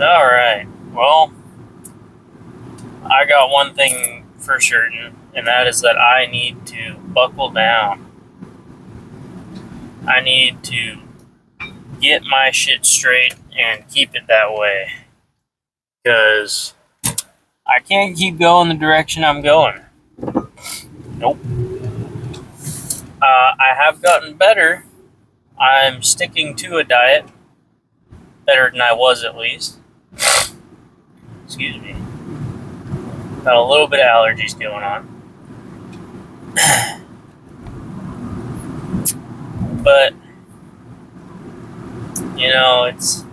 Alright, well, I got one thing for certain, and that is that I need to buckle down. I need to get my shit straight and keep it that way. Because I can't keep going the direction I'm going. Nope. I have gotten better. I'm sticking to a diet, better than I was at least. Excuse me. Got a little bit of allergies going on. But, it's.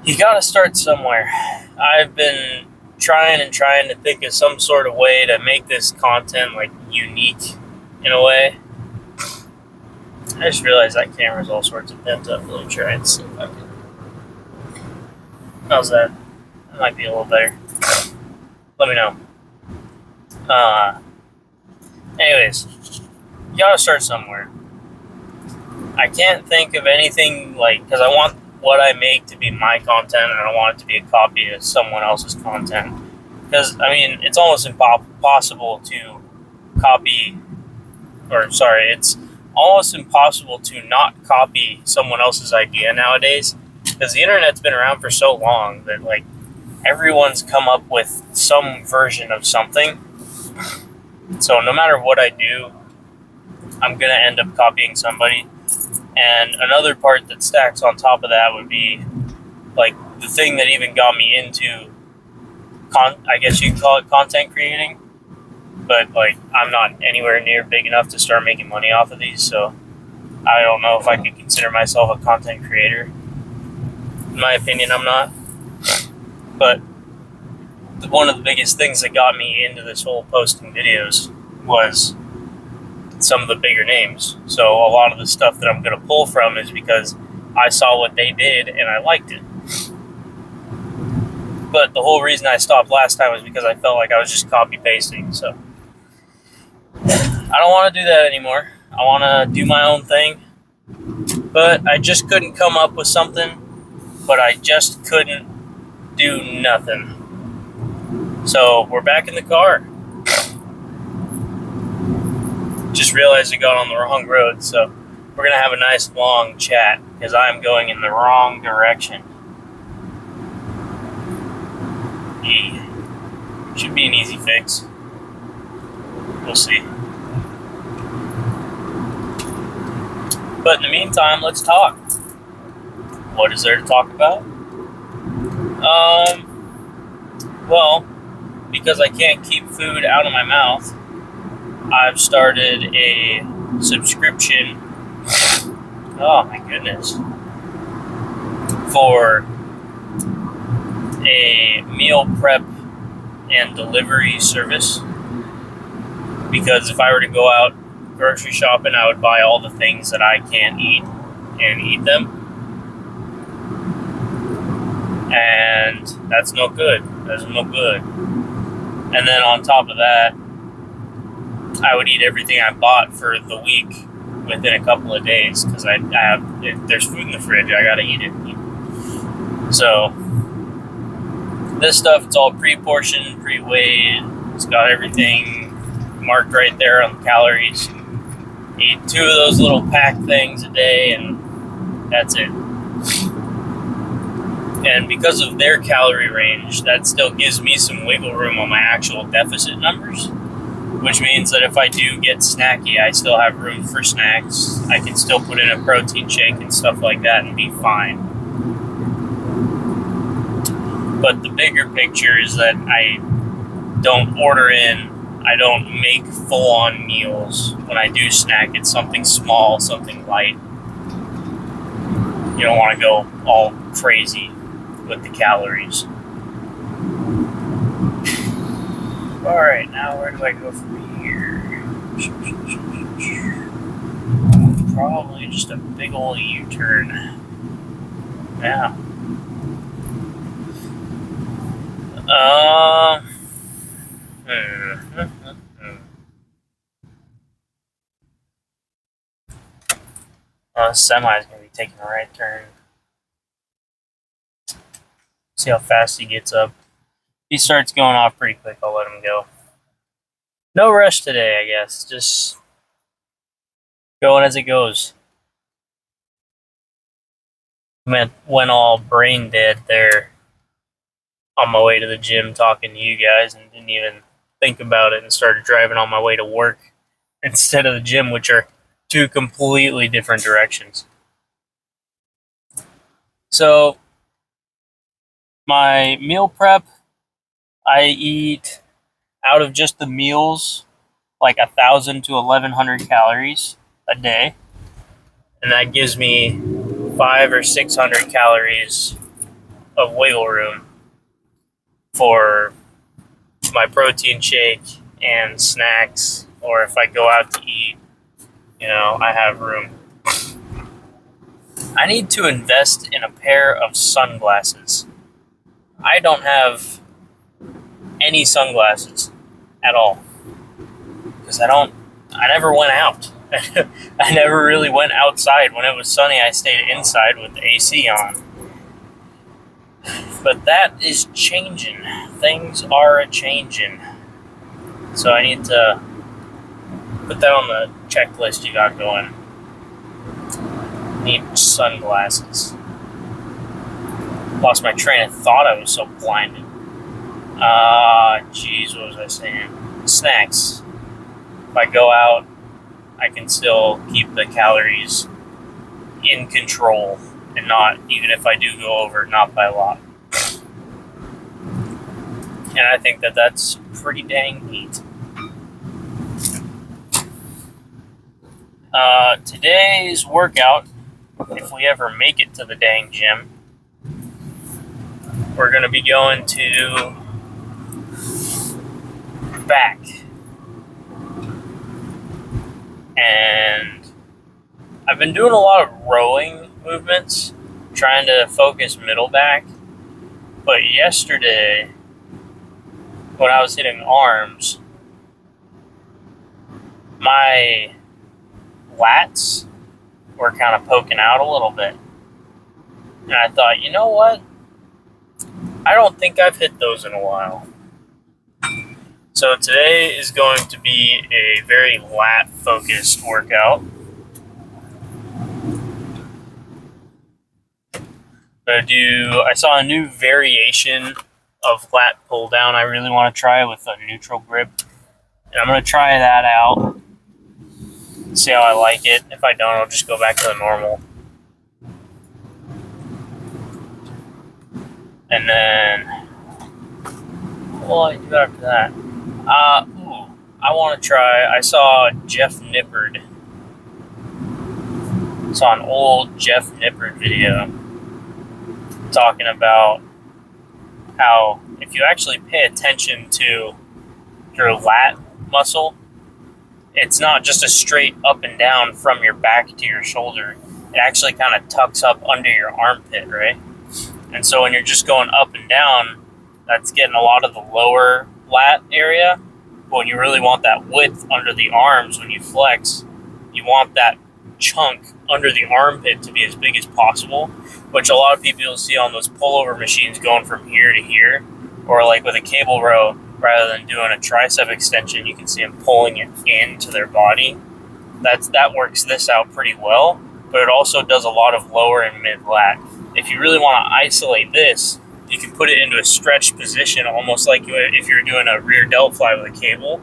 You gotta start somewhere. I've been trying to think of some sort of way to make this content, like, unique in a way. I just realized that camera's all sorts of bent up. Let me try and see if I can. How's that? That might be a little better. Let me know. Uh, anyways, you gotta start somewhere. I can't think of anything, like, because I want what I make to be my content, and I don't want it to be a copy of someone else's content. Because, I mean, it's almost impossible to copy, it's almost impossible to not copy someone else's idea nowadays. Because the internet's been around for so long that, like, everyone's come up with some version of something. So no matter what I do, I'm going to end up copying somebody. And another part that stacks on top of that would be, like, the thing that even got me into, I guess you could call it content creating. But, like, I'm not anywhere near big enough to start making money off of these, so I don't know if I could consider myself a content creator. In my opinion, I'm not. But one of the biggest things that got me into this whole posting videos was some of the bigger names. So a lot of the stuff that I'm going to pull from is because I saw what they did and I liked it. But the whole reason I stopped last time was because I felt like I was just copy pasting. So I don't want to do that anymore. I want to do my own thing. But I just couldn't come up with something. But I just couldn't do nothing. So we're back in the car. Just realized I got on the wrong road, so we're going to have a nice long chat because I'm going in the wrong direction. Should be an easy fix. We'll see. But in the meantime, let's talk. What is there to talk about? Well, because I can't keep food out of my mouth, I've started a subscription. Oh my goodness. For a meal prep and delivery service. Because if I were to go out grocery shopping, I would buy all the things that I can't eat and eat them. And that's no good. That's no good. And then on top of that, I would eat everything I bought for the week within a couple of days because if there's food in the fridge, I gotta eat it. So this stuff, it's all pre-portioned, pre-weighed. It's got everything marked right there on the calories. Eat 2 of those little pack things a day, and that's it. And because of their calorie range, that still gives me some wiggle room on my actual deficit numbers, which means that if I do get snacky, I still have room for snacks. I can still put in a protein shake and stuff like that and be fine. But the bigger picture is that I don't order in, I don't make full-on meals. When I do snack, it's something small, something light. You don't want to go all crazy with the calories. Alright, now where do I go from here? Probably just a big ol' U-turn. Yeah. Semi's gonna be taking a right turn. See how fast he gets up. He starts going off pretty quick, I'll let him go. No rush today, I guess. Just going as it goes. Went all brain dead there on my way to the gym talking to you guys and didn't even think about it and started driving on my way to work instead of the gym, which are two completely different directions. So, my meal prep, I eat out of just the meals like 1,000 to 1,100 calories a day, and that gives me 500 or 600 calories of wiggle room for my protein shake and snacks, or if I go out to eat, I have room. I need to invest in a pair of sunglasses. I don't have any sunglasses at all because I never went out. I never really went outside. When it was sunny, I stayed inside with the AC on. But that is changing. Things are a-changing. So I need to put that on the checklist you got going. Need sunglasses. Lost my train of thought. I was so blinded. What was I saying? Snacks. If I go out, I can still keep the calories in control and not, even if I do go over, not by a lot. And I think that that's pretty dang neat. Today's workout, if we ever make it to the dang gym, we're going to be going to back. And I've been doing a lot of rowing movements, trying to focus middle back. But yesterday, when I was hitting arms, my lats were kind of poking out a little bit. And I thought, you know what? I don't think I've hit those in a while. So today is going to be a very lat-focused workout. I saw a new variation of lat pull down I really want to try with a neutral grip. And I'm going to try that out. See how I like it. If I don't, I'll just go back to the normal. And then, what will I do after that? I want to try, I saw Jeff Nippard. Saw an old Jeff Nippard video talking about how if you actually pay attention to your lat muscle, it's not just a straight up and down from your back to your shoulder. It actually kind of tucks up under your armpit, right? And so when you're just going up and down, that's getting a lot of the lower lat area. But when you really want that width under the arms when you flex, you want that chunk under the armpit to be as big as possible, which a lot of people you'll see on those pullover machines going from here to here, or like with a cable row, rather than doing a tricep extension, you can see them pulling it into their body. That works this out pretty well, but it also does a lot of lower and mid lat. If you really want to isolate this, you can put it into a stretched position, almost like if you're doing a rear delt fly with a cable,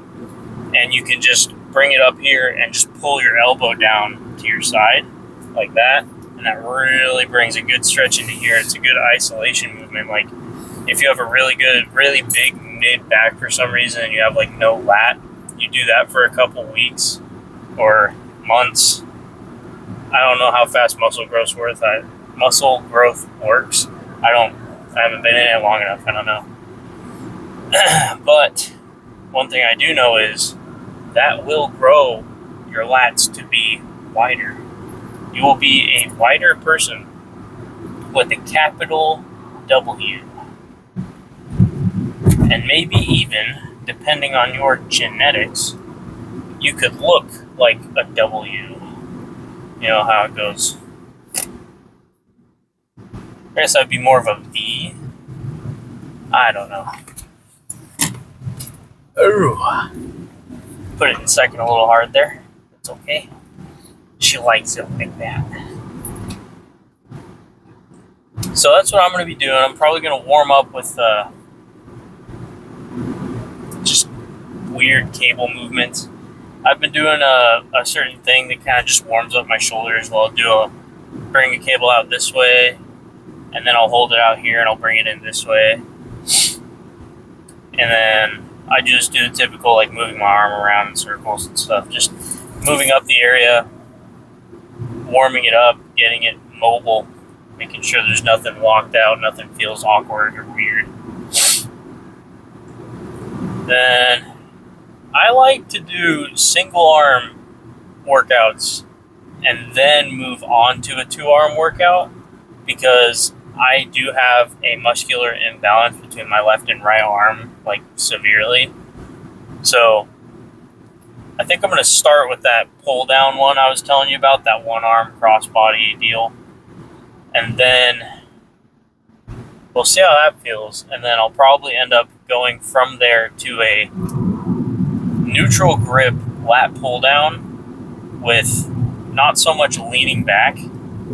and you can just bring it up here and just pull your elbow down to your side like that, and that really brings a good stretch into here. It's a good isolation movement. Like if you have a really big mid back for some reason and you have like no lat, you do that for a couple weeks or months. I don't know how fast muscle growth works. I haven't been in it long enough. I don't know. But one thing I do know is that will grow your lats to be wider. You will be a wider person with a capital W. And maybe even, depending on your genetics, you could look like a W. You know how it goes. I guess I'd be more of a V, I don't know. Ooh. Put it in second a little hard there. It's okay. She likes it like that. So that's what I'm going to be doing. I'm probably going to warm up with just weird cable movements. I've been doing a certain thing that kind of just warms up my shoulders. Well, I'll bring a cable out this way, and then I'll hold it out here, and I'll bring it in this way. And then I just do the typical, like, moving my arm around in circles and stuff. Just moving up the area, warming it up, getting it mobile, making sure there's nothing locked out, nothing feels awkward or weird. Then I like to do single arm workouts and then move on to a 2-arm workout, because I do have a muscular imbalance between my left and right arm, like, severely. So I think I'm going to start with that pull down one I was telling you about, that 1-arm crossbody deal. And then we'll see how that feels. And then I'll probably end up going from there to a neutral grip lat pull down with not so much leaning back,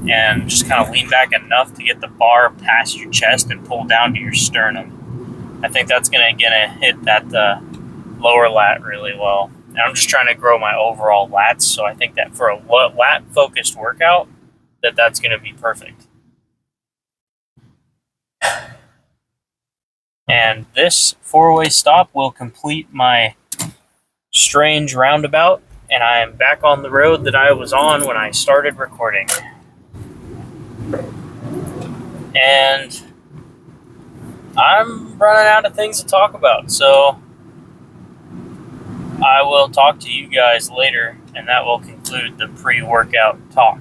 and just kind of lean back enough to get the bar past your chest and pull down to your sternum. I think that's going to hit that lower lat really well. And I'm just trying to grow my overall lats, so I think that for a lat-focused workout, that's going to be perfect. And this 4-way stop will complete my strange roundabout, and I am back on the road that I was on when I started recording. And I'm running out of things to talk about, so I will talk to you guys later, and that will conclude the pre-workout talk.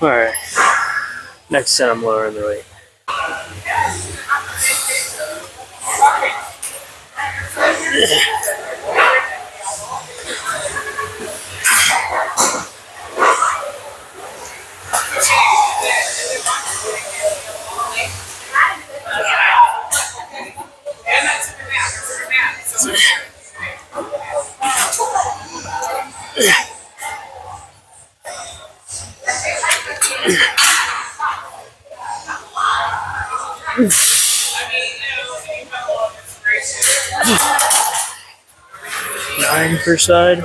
Alright, next set I'm lowering the weight. Nine per side.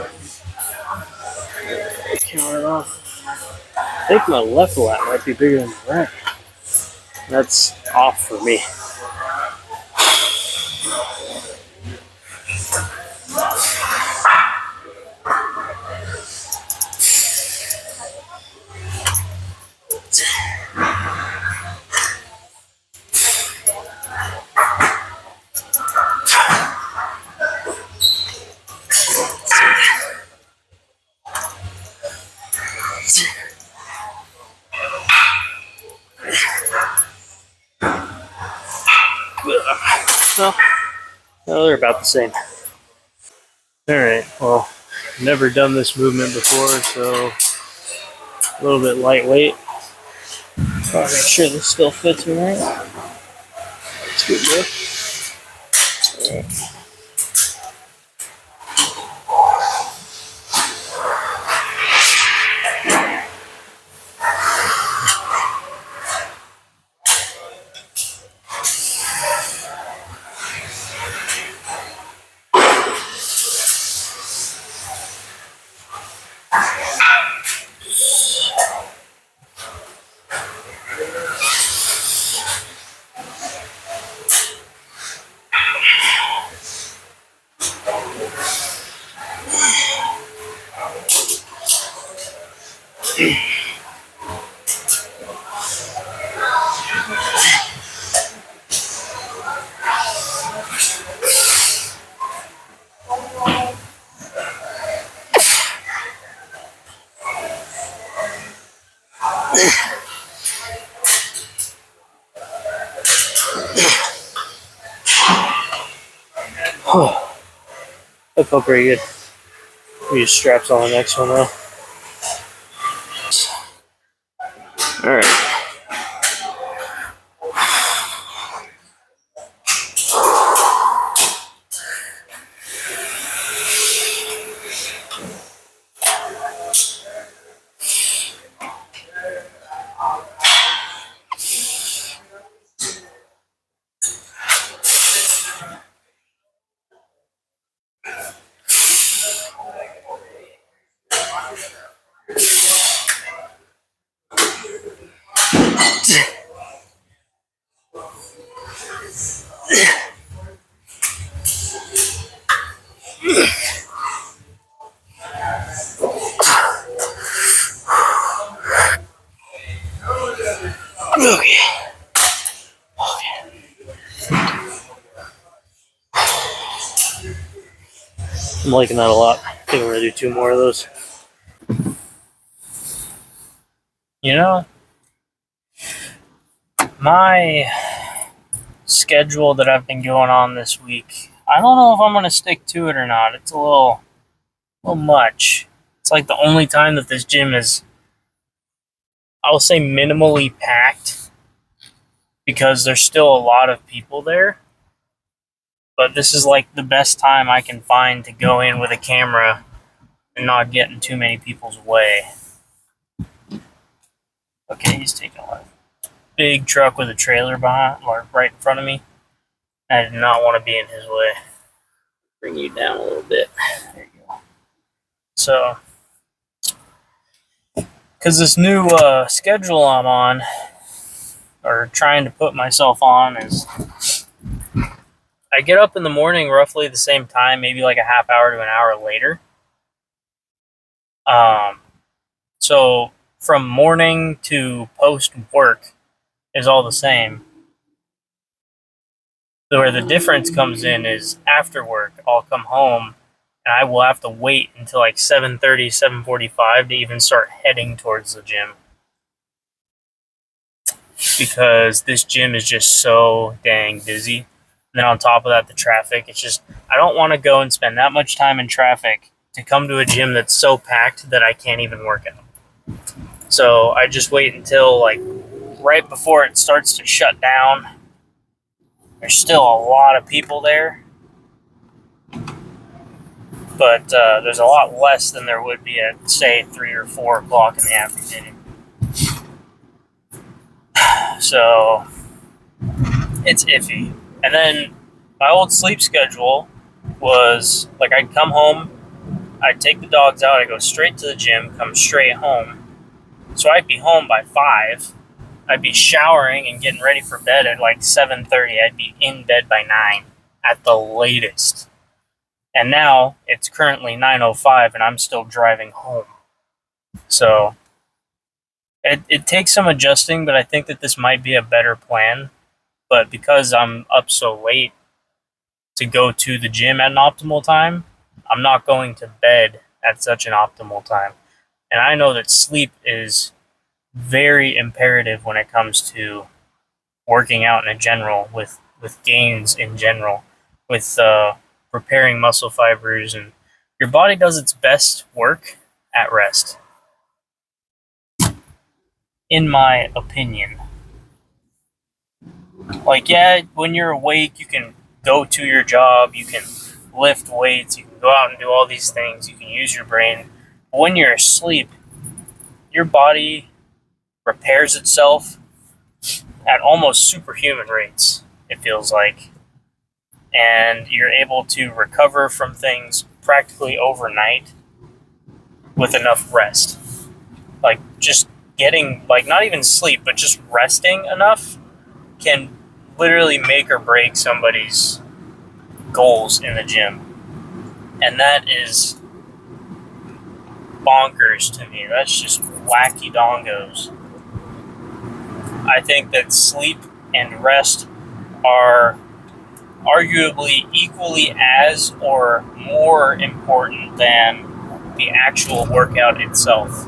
Count it off. I think my left lat might be bigger than the right. That's off for me. Well, they're about the same. Alright, well, never done this movement before, so a little bit lightweight. I'll make sure this still fits me right. That's good, bro. Alright. That felt pretty good. We just straps on the next one though. Alright. Okay. I'm liking that a lot. I think I'm gonna do 2 more of those. You know, my schedule that I've been going on this week, I don't know if I'm gonna stick to it or not. It's a little much. It's like the only time that this gym is, I'll say, minimally packed because there's still a lot of people there. But this is like the best time I can find to go in with a camera and not get in too many people's way. Okay, he's taking a left. Big truck with a trailer behind, or right in front of me. I did not want to be in his way. Bring you down a little bit. There you go. So, because this new schedule I'm on, or trying to put myself on, is I get up in the morning roughly the same time, maybe like a half hour to an hour later. So from morning to post work is all the same. Where the difference comes in is after work, I'll come home and I will have to wait until like 7:30, 7:45 to even start heading towards the gym. Because this gym is just so dang busy. And then on top of that, the traffic, it's just, I don't want to go and spend that much time in traffic to come to a gym that's so packed that I can't even work out. So I just wait until like right before it starts to shut down. There's still a lot of people there, but there's a lot less than there would be at, say, 3 or 4 o'clock in the afternoon. So it's iffy. And then my old sleep schedule was like I'd come home, I'd take the dogs out, I'd go straight to the gym, come straight home. So I'd be home by 5. I'd be showering and getting ready for bed at like 7:30. I'd be in bed by 9 at the latest. And now it's currently 9:05 and I'm still driving home. So it takes some adjusting, but I think that this might be a better plan. But because I'm up so late to go to the gym at an optimal time, I'm not going to bed at such an optimal time. And I know that sleep is very imperative when it comes to working out in general, with gains in general, with repairing muscle fibers, and your body does its best work at rest, in my opinion. Like, yeah, when you're awake, you can go to your job, you can lift weights, you can go out and do all these things, you can use your brain. But when you're asleep, your body repairs itself at almost superhuman rates, it feels like. And you're able to recover from things practically overnight with enough rest. Like, just getting, like, not even sleep, but just resting enough can literally make or break somebody's goals in the gym. And that is bonkers to me. That's just wacky dongos. I think that sleep and rest are arguably equally as or more important than the actual workout itself.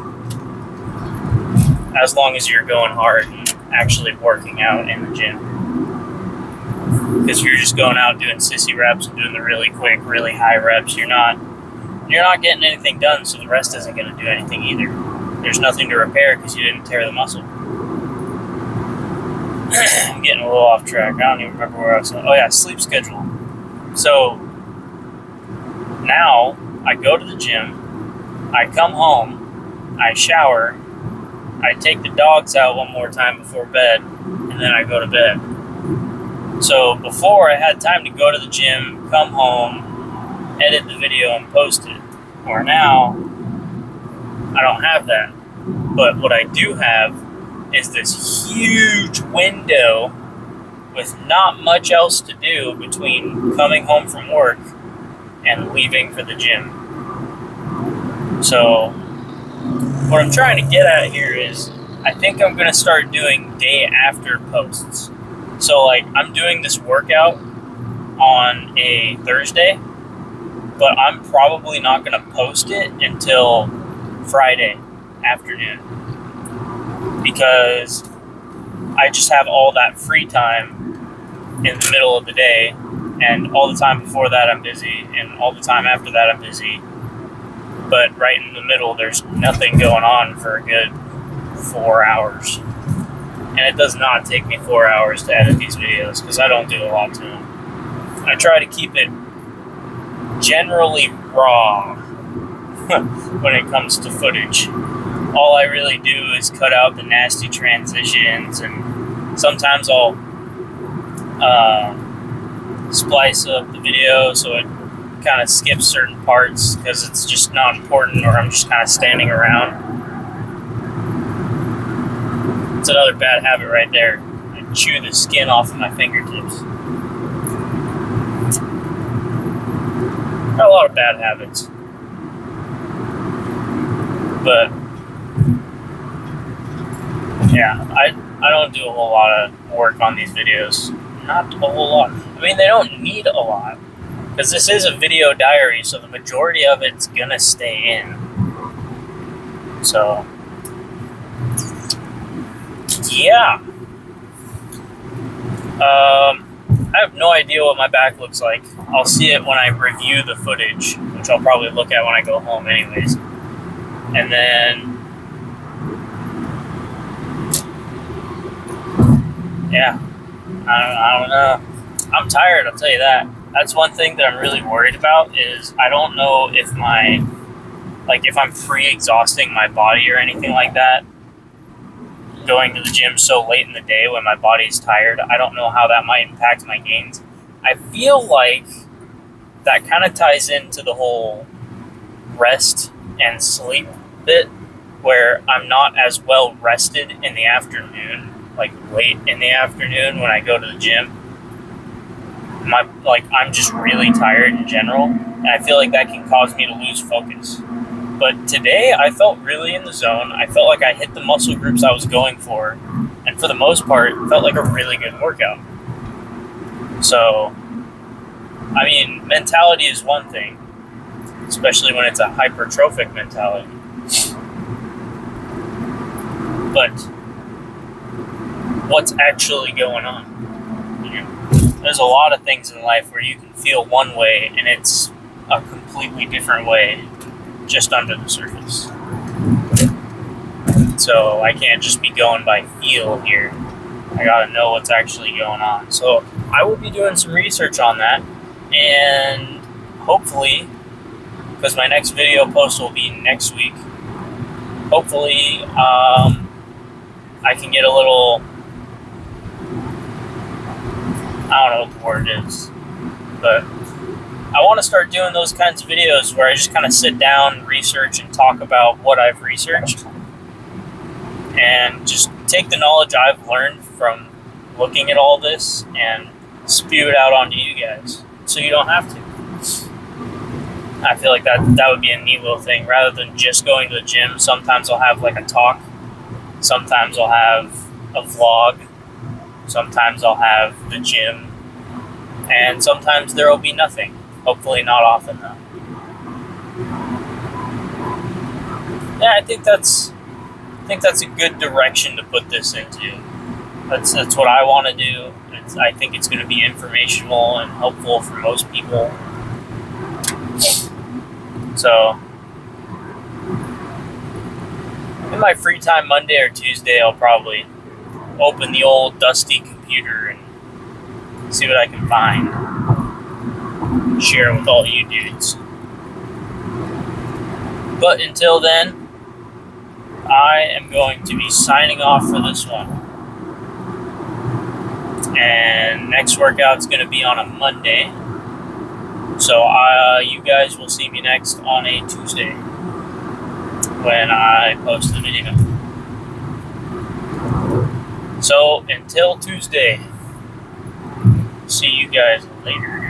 As long as you're going hard and actually working out in the gym. Because if you're just going out doing sissy reps and doing the really quick, really high reps, you're not getting anything done, so the rest isn't going to do anything either. There's nothing to repair because you didn't tear the muscle. I'm getting a little off track. I don't even remember where I was at. Oh yeah, sleep schedule. So now I go to the gym, I come home, I shower, I take the dogs out one more time before bed, and then I go to bed. So before I had time to go to the gym, come home, edit the video, and post it. Or now, I don't have that. But what I do have is this huge window with not much else to do between coming home from work and leaving for the gym. So what I'm trying to get at here is I think I'm going to start doing day after posts. So like I'm doing this workout on a Thursday, but I'm probably not going to post it until Friday afternoon because I just have all that free time in the middle of the day, and all the time before that I'm busy, and all the time after that I'm busy. But right in the middle, there's nothing going on for a good 4 hours. And it does not take me 4 hours to edit these videos because I don't do a lot to them. I try to keep it generally raw when it comes to footage. All I really do is cut out the nasty transitions, and sometimes I'll splice up the video so it kind of skips certain parts because it's just not important, or I'm just kind of standing around. It's another bad habit right there. I chew the skin off of my fingertips. Got a lot of bad habits. But yeah, I don't do a whole lot of work on these videos. Not a whole lot. I mean, they don't need a lot. Because this is a video diary, so the majority of it's gonna stay in. So, yeah. I have no idea what my back looks like. I'll see it when I review the footage, which I'll probably look at when I go home anyways. And then, yeah, I don't know. I'm tired, I'll tell you that. That's one thing that I'm really worried about is I don't know if if I'm pre-exhausting my body or anything like that, going to the gym so late in the day when my body's tired. I don't know how that might impact my gains. I feel like that kind of ties into the whole rest and sleep bit, where I'm not as well rested in the afternoon, like late in the afternoon when I go to the gym. I'm just really tired in general, and I feel like that can cause me to lose focus. But today, I felt really in the zone. I felt like I hit the muscle groups I was going for, and for the most part, it felt like a really good workout. So, I mean, mentality is one thing, especially when it's a hypertrophic mentality. But what's actually going on? There's a lot of things in life where you can feel one way and it's a completely different way just under the surface. So I can't just be going by feel here. I gotta know what's actually going on. So I will be doing some research on that, and hopefully, because my next video post will be next week, hopefully I can get a little, I don't know what the word is, but I want to start doing those kinds of videos where I just kind of sit down, research, and talk about what I've researched, and just take the knowledge I've learned from looking at all this and spew it out onto you guys, so you don't have to. I feel like that would be a neat little thing. Rather than just going to the gym, sometimes I'll have like a talk. Sometimes I'll have a vlog. Sometimes I'll have the gym. And sometimes there will be nothing. Hopefully not often, though. Yeah, I think that's a good direction to put this into. That's what I want to do. I think it's going to be informational and helpful for most people. So, in my free time Monday or Tuesday, I'll probably open the old dusty computer and see what I can find. Share it with all you dudes. But until then, I am going to be signing off for this one. And next workout's going to be on a Monday. So you guys will see me next on a Tuesday when I post the video. So until Tuesday, see you guys later.